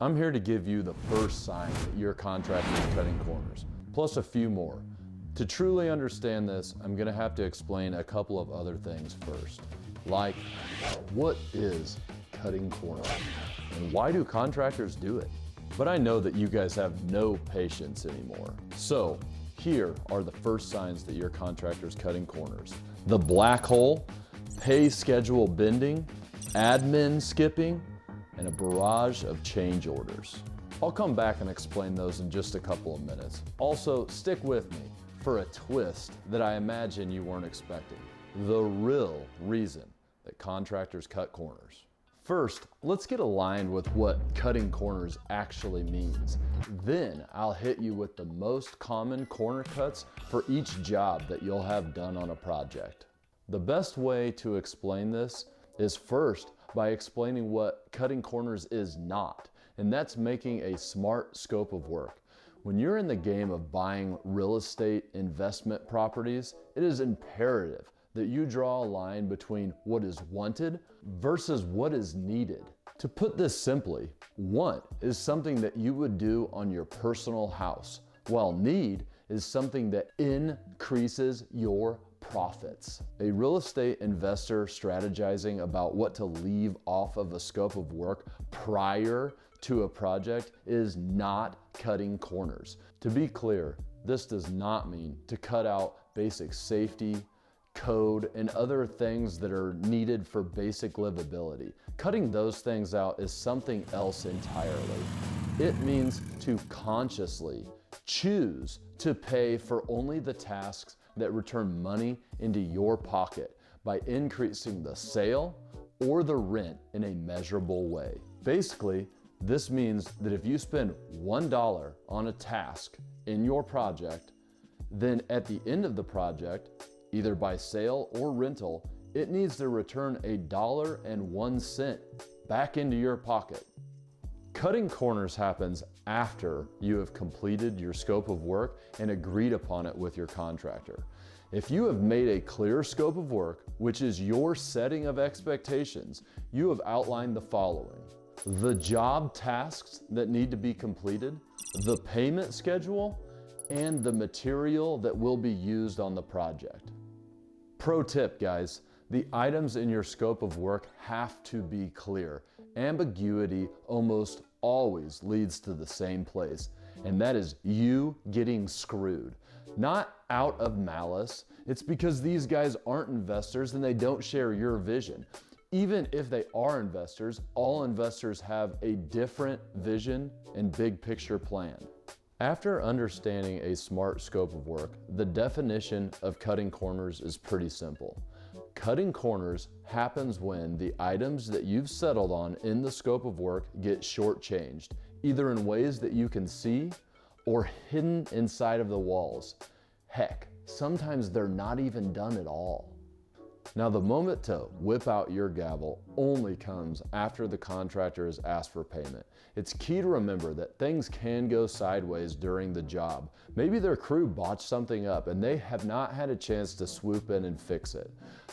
I'm here to give you the first sign that your contractor is cutting corners, plus a few more. To truly understand this, I'm going to have to explain a couple of other things first. Like, what is cutting corners? And why do contractors do it? But I know that you guys have no patience anymore. So, here are the first signs that your contractor is cutting corners. The black hole, pay schedule bending, admin skipping, and a barrage of change orders. I'll come back and explain those in just a couple of minutes. Also, stick with me for a twist that I imagine you weren't expecting. The real reason that contractors cut corners. First, let's get aligned with what cutting corners actually means. Then I'll hit you with the most common corner cuts for each job that you'll have done on a project. The best way to explain this is first by explaining what cutting corners is not, and that's making a smart scope of work. When you're in the game of buying real estate investment properties, it is imperative that you draw a line between what is wanted versus what is needed. To put this simply, want is something that you would do on your personal house, while need is something that increases your profits. A real estate investor strategizing about what to leave off of a scope of work prior to a project is not cutting corners. To be clear, this does not mean to cut out basic safety, code, and other things that are needed for basic livability. Cutting those things out is something else entirely. It means to consciously choose to pay for only the tasks that return money into your pocket by increasing the sale or the rent in a measurable way. Basically, this means that if you spend $1 on a task in your project, then at the end of the project, either by sale or rental, it needs to return $1.01 back into your pocket. Cutting corners happens after you have completed your scope of work and agreed upon it with your contractor. If you have made a clear scope of work, which is your setting of expectations, you have outlined the following: the job tasks that need to be completed, the payment schedule, and the material that will be used on the project. Pro tip, guys, the items in your scope of work have to be clear. Ambiguity almost always leads to the same place, and that is you getting screwed. Not out of malice, it's because these guys aren't investors and they don't share your vision. Even if they are investors, all investors have a different vision and big picture plan. After understanding a smart scope of work, the definition of cutting corners is pretty simple. Cutting corners happens when the items that you've settled on in the scope of work get shortchanged, either in ways that you can see or hidden inside of the walls. Heck, sometimes they're not even done at all. Now, the moment to whip out your gavel only comes after the contractor has asked for payment. It's key to remember that things can go sideways during the job. Maybe their crew botched something up and they have not had a chance to swoop in and fix it.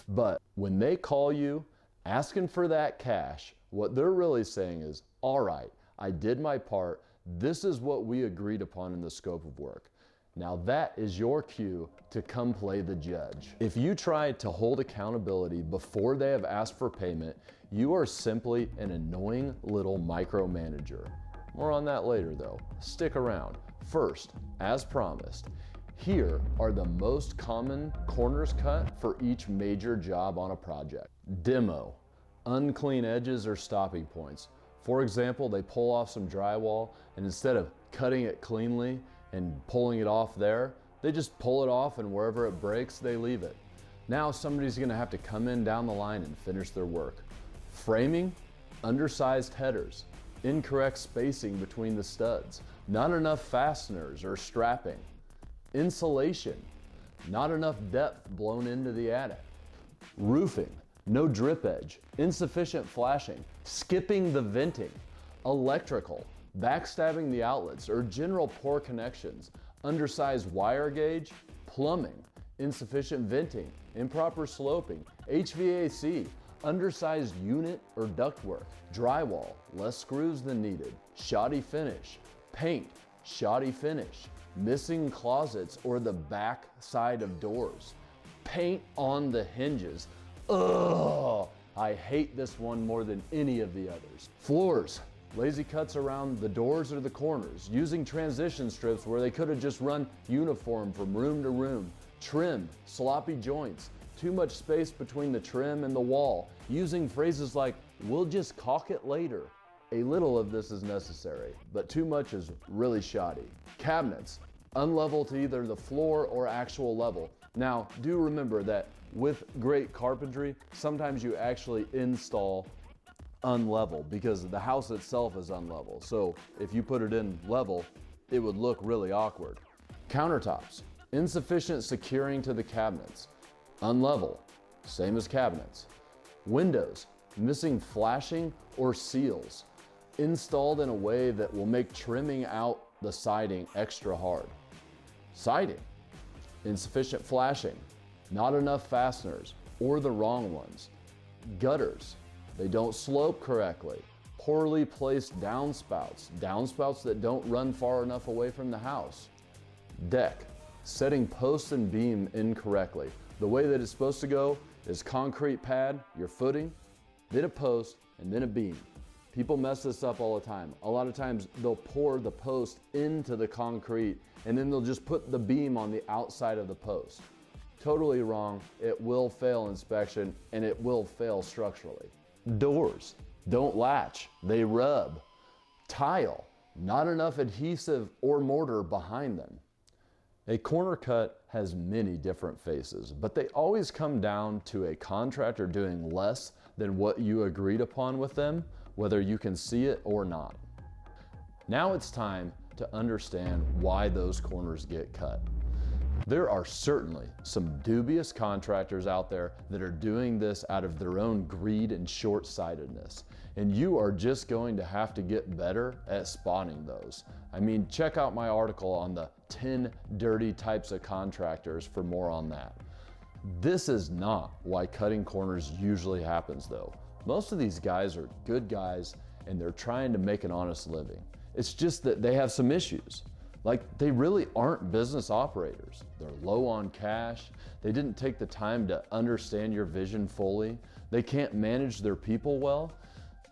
But when they call you asking for that cash, what they're really saying is, all right, I did my part. This is what we agreed upon in the scope of work. Now that is your cue to come play the judge. If you try to hold accountability before they have asked for payment, you are simply an annoying little micromanager. More on that later though. Stick around. First, as promised, here are the most common corners cut for each major job on a project. Demo, unclean edges or stopping points. For example, they pull off some drywall and instead of cutting it cleanly and pulling it off there, they just pull it off and wherever it breaks, they leave it. Now somebody's gonna have to come in down the line and finish their work. Framing, undersized headers, incorrect spacing between the studs, not enough fasteners or strapping. Insulation, not enough depth blown into the attic. Roofing, no drip edge, insufficient flashing, skipping the venting. Electrical, backstabbing the outlets or general poor connections, undersized wire gauge. Plumbing, insufficient venting, improper sloping, HVAC, undersized unit or ductwork, drywall, less screws than needed, shoddy finish, paint, shoddy finish, missing closets or the back side of doors, paint on the hinges. Ugh, I hate this one more than any of the others. Floors, lazy cuts around the doors or the corners, using transition strips where they could have just run uniform from room to room, trim, sloppy joints, too much space between the trim and the wall, using phrases like, "we'll just caulk it later." A little of this is necessary, but too much is really shoddy. Cabinets, unlevel to either the floor or actual level. Now, do remember that with great carpentry, sometimes you actually install unlevel because the house itself is unlevel. So if you put it in level, it would look really awkward. Countertops, insufficient securing to the cabinets. Unlevel, same as cabinets. Windows, missing flashing or seals, installed in a way that will make trimming out the siding extra hard. Siding, insufficient flashing, not enough fasteners or the wrong ones. Gutters, they don't slope correctly. Poorly placed downspouts that don't run far enough away from the house. Deck, setting post and beam incorrectly. The way that it's supposed to go is concrete pad, your footing, then a post, and then a beam. People mess this up all the time. A lot of times they'll pour the post into the concrete and then they'll just put the beam on the outside of the post. Totally wrong. It will fail inspection and it will fail structurally. Doors, don't latch, they rub. Tile, not enough adhesive or mortar behind them. A corner cut has many different faces, but they always come down to a contractor doing less than what you agreed upon with them, whether you can see it or not. Now it's time to understand why those corners get cut. There are certainly some dubious contractors out there that are doing this out of their own greed and short-sightedness, and you are just going to have to get better at spotting those. I mean, check out my article on the 10 dirty types of contractors for more on that. This is not why cutting corners usually happens though. Most of these guys are good guys and they're trying to make an honest living. It's just that they have some issues. Like, they really aren't business operators. They're low on cash. They didn't take the time to understand your vision fully. They can't manage their people well.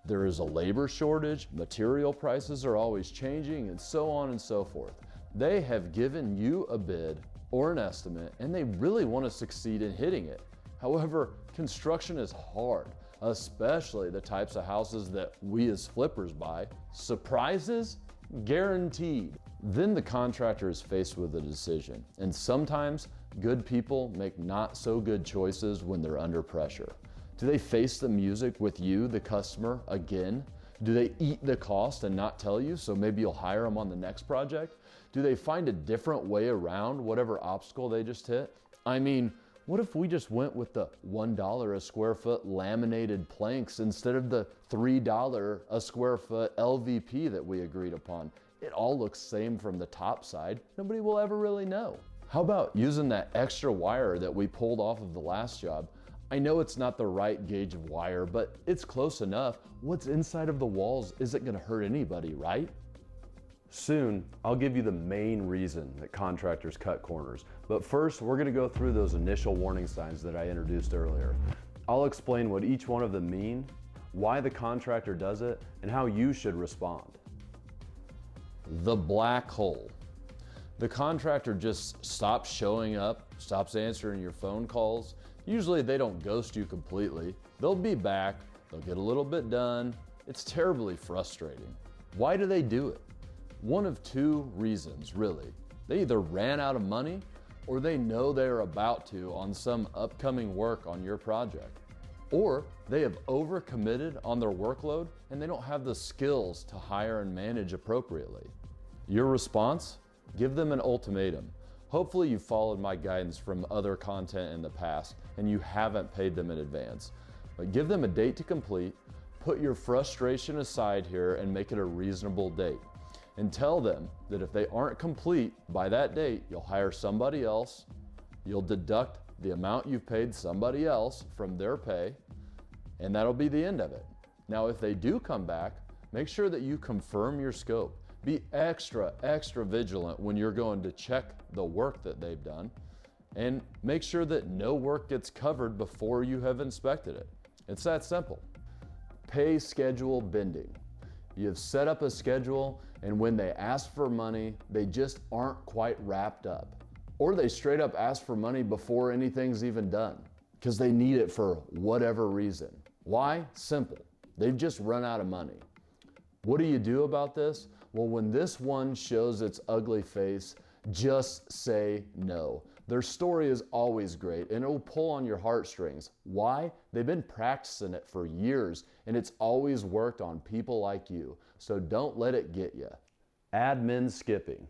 There is a labor shortage. Material prices are always changing, and so on and so forth. They have given you a bid or an estimate, and they really want to succeed in hitting it. However, construction is hard, especially the types of houses that we as flippers buy. Surprises? Guaranteed. Then the contractor is faced with a decision, and sometimes good people make not so good choices when they're under pressure. Do they face the music with you, the customer, again? Do they eat the cost and not tell you, so maybe you'll hire them on the next project? Do they find a different way around whatever obstacle they just hit? I mean, what if we just went with the $1 a square foot laminated planks instead of the $3 a square foot LVP that we agreed upon? It all looks same from the top side. Nobody will ever really know. How about using that extra wire that we pulled off of the last job? I know it's not the right gauge of wire, but it's close enough. What's inside of the walls isn't gonna hurt anybody, right? Soon, I'll give you the main reason that contractors cut corners. But first, we're gonna go through those initial warning signs that I introduced earlier. I'll explain what each one of them mean, why the contractor does it, and how you should respond. The black hole. The contractor just stops showing up, stops answering your phone calls. Usually they don't ghost you completely. They'll be back, they'll get a little bit done. It's terribly frustrating. Why do they do it? One of two reasons, really. They either ran out of money or they know they're about to on some upcoming work on your project. Or they have overcommitted on their workload and they don't have the skills to hire and manage appropriately. Your response? Give them an ultimatum. Hopefully you followed my guidance from other content in the past and you haven't paid them in advance. But give them a date to complete, put your frustration aside here and make it a reasonable date. And tell them that if they aren't complete by that date, you'll hire somebody else, you'll deduct the amount you've paid somebody else from their pay, and that'll be the end of it. Now, if they do come back, make sure that you confirm your scope. Be extra vigilant when you're going to check the work that they've done, and make sure that no work gets covered before you have inspected it. It's that simple. Pay schedule bending. You have set up a schedule, and when they ask for money, they just aren't quite wrapped up. Or they straight up ask for money before anything's even done, because they need it for whatever reason. Why? Simple. They've just run out of money. What do you do about this? Well, when this one shows its ugly face, just say no. Their story is always great, and it will pull on your heartstrings. Why? They've been practicing it for years, and it's always worked on people like you. So don't let it get you. Admin skipping.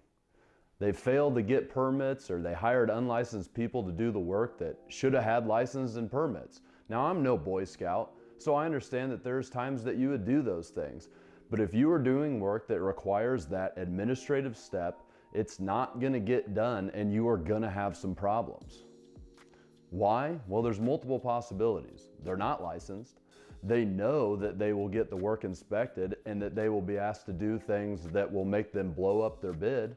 They failed to get permits, or they hired unlicensed people to do the work that should have had licenses and permits. Now, I'm no Boy Scout, so I understand that there's times that you would do those things. But if you are doing work that requires that administrative step, it's not gonna get done, and you are gonna have some problems. Why? Well, there's multiple possibilities. They're not licensed. They know that they will get the work inspected and that they will be asked to do things that will make them blow up their bid,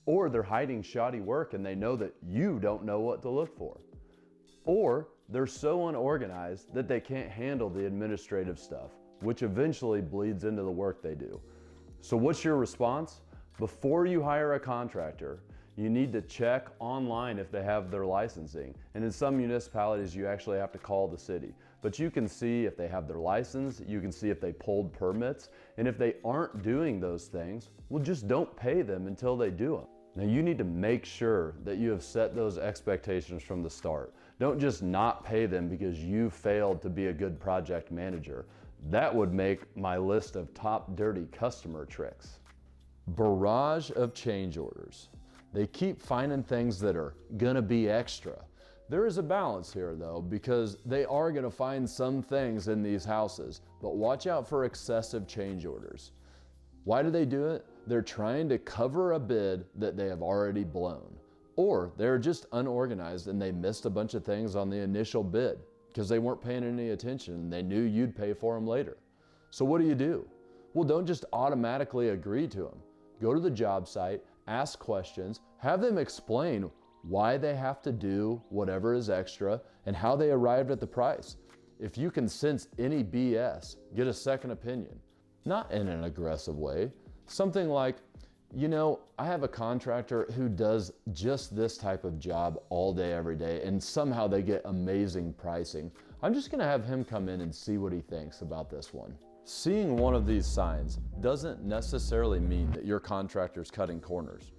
or they're hiding shoddy work and they know that you don't know what to look for. Or they're so unorganized that they can't handle the administrative stuff, which eventually bleeds into the work they do. So what's your response? Before you hire a contractor, you need to check online if they have their licensing. And in some municipalities, you actually have to call the city. But you can see if they have their license, you can see if they pulled permits, and if they aren't doing those things, well, just don't pay them until they do them. Now, you need to make sure that you have set those expectations from the start. Don't just not pay them because you failed to be a good project manager. That would make my list of top dirty customer tricks. Barrage of change orders. They keep finding things that are gonna be extra. There is a balance here though, because they are gonna find some things in these houses, but watch out for excessive change orders. Why do they do it? They're trying to cover a bid that they have already blown. Or they're just unorganized and they missed a bunch of things on the initial bid because they weren't paying any attention and they knew you'd pay for them later. So what do? Well, don't just automatically agree to them. Go to the job site, ask questions, have them explain why they have to do whatever is extra and how they arrived at the price. If you can sense any BS, get a second opinion. Not in an aggressive way. Something like, you know, I have a contractor who does just this type of job all day, every day, and somehow they get amazing pricing. I'm just gonna have him come in and see what he thinks about this one. Seeing one of these signs doesn't necessarily mean that your contractor's cutting corners,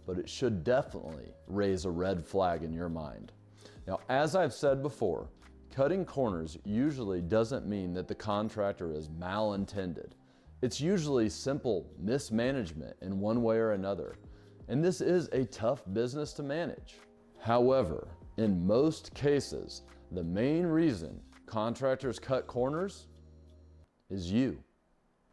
but it should definitely raise a red flag in your mind. Now, as I've said before, cutting corners usually doesn't mean that the contractor is malintended. It's usually simple mismanagement in one way or another, and this is a tough business to manage. However, in most cases, the main reason contractors cut corners is you.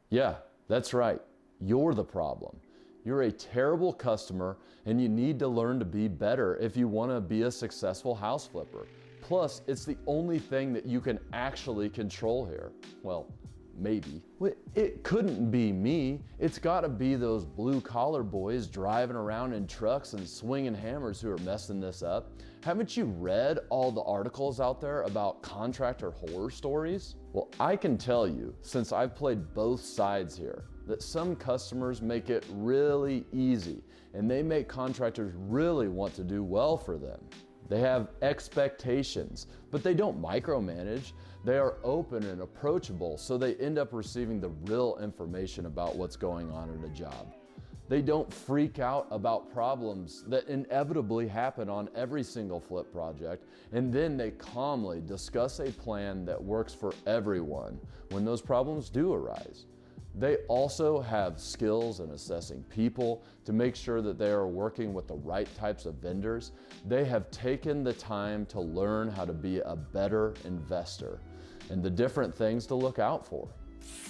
Yeah, that's right. You're the problem. You're a terrible customer and you need to learn to be better if you want to be a successful house flipper. Plus, it's the only thing that you can actually control here. Well, maybe. It couldn't be me. It's got to be those blue collar boys driving around in trucks and swinging hammers who are messing this up. Haven't you read all the articles out there about contractor horror stories? Well, I can tell you, since I've played both sides here, that some customers make it really easy and they make contractors really want to do well for them. They have expectations, but they don't micromanage. They are open and approachable, so they end up receiving the real information about what's going on in a job. They don't freak out about problems that inevitably happen on every single flip project, and then they calmly discuss a plan that works for everyone when those problems do arise. They also have skills in assessing people to make sure that they are working with the right types of vendors. They have taken the time to learn how to be a better investor and the different things to look out for.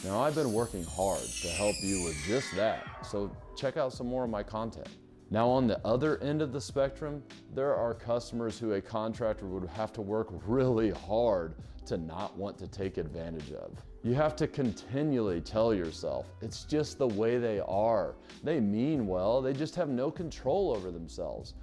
Now, I've been working hard to help you with just that, so check out some more of my content. Now on the other end of the spectrum, there are customers who a contractor would have to work really hard to not want to take advantage of. You have to continually tell yourself, it's just the way they are. They mean well, they just have no control over themselves.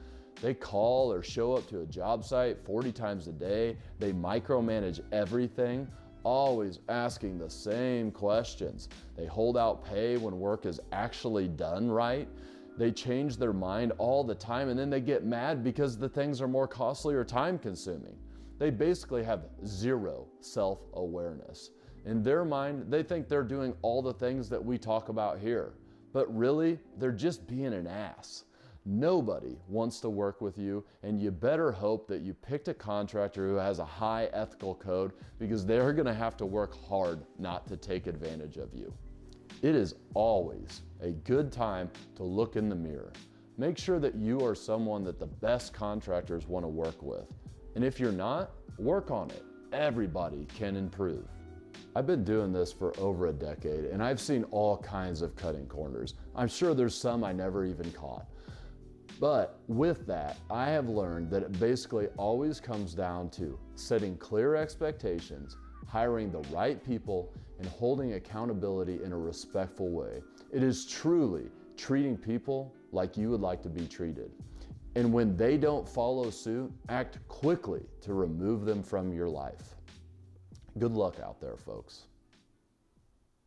They call or show up to a job site 40 times a day. They micromanage everything, always asking the same questions. They hold out pay when work is actually done right. They change their mind all the time, and then they get mad because the things are more costly or time consuming. They basically have zero self-awareness. In their mind, they think they're doing all the things that we talk about here, but really, they're just being an ass. Nobody wants to work with you, and you better hope that you picked a contractor who has a high ethical code, because they're gonna have to work hard not to take advantage of you. It is always a good time to look in the mirror. Make sure that you are someone that the best contractors want to work with. And if you're not, work on it. Everybody can improve. I've been doing this for over a decade, and I've seen all kinds of cutting corners. I'm sure there's some I never even caught. But with that, I have learned that it basically always comes down to setting clear expectations, hiring the right people, and holding accountability in a respectful way. It is truly treating people like you would like to be treated. And when they don't follow suit, act quickly to remove them from your life. Good luck out there, folks.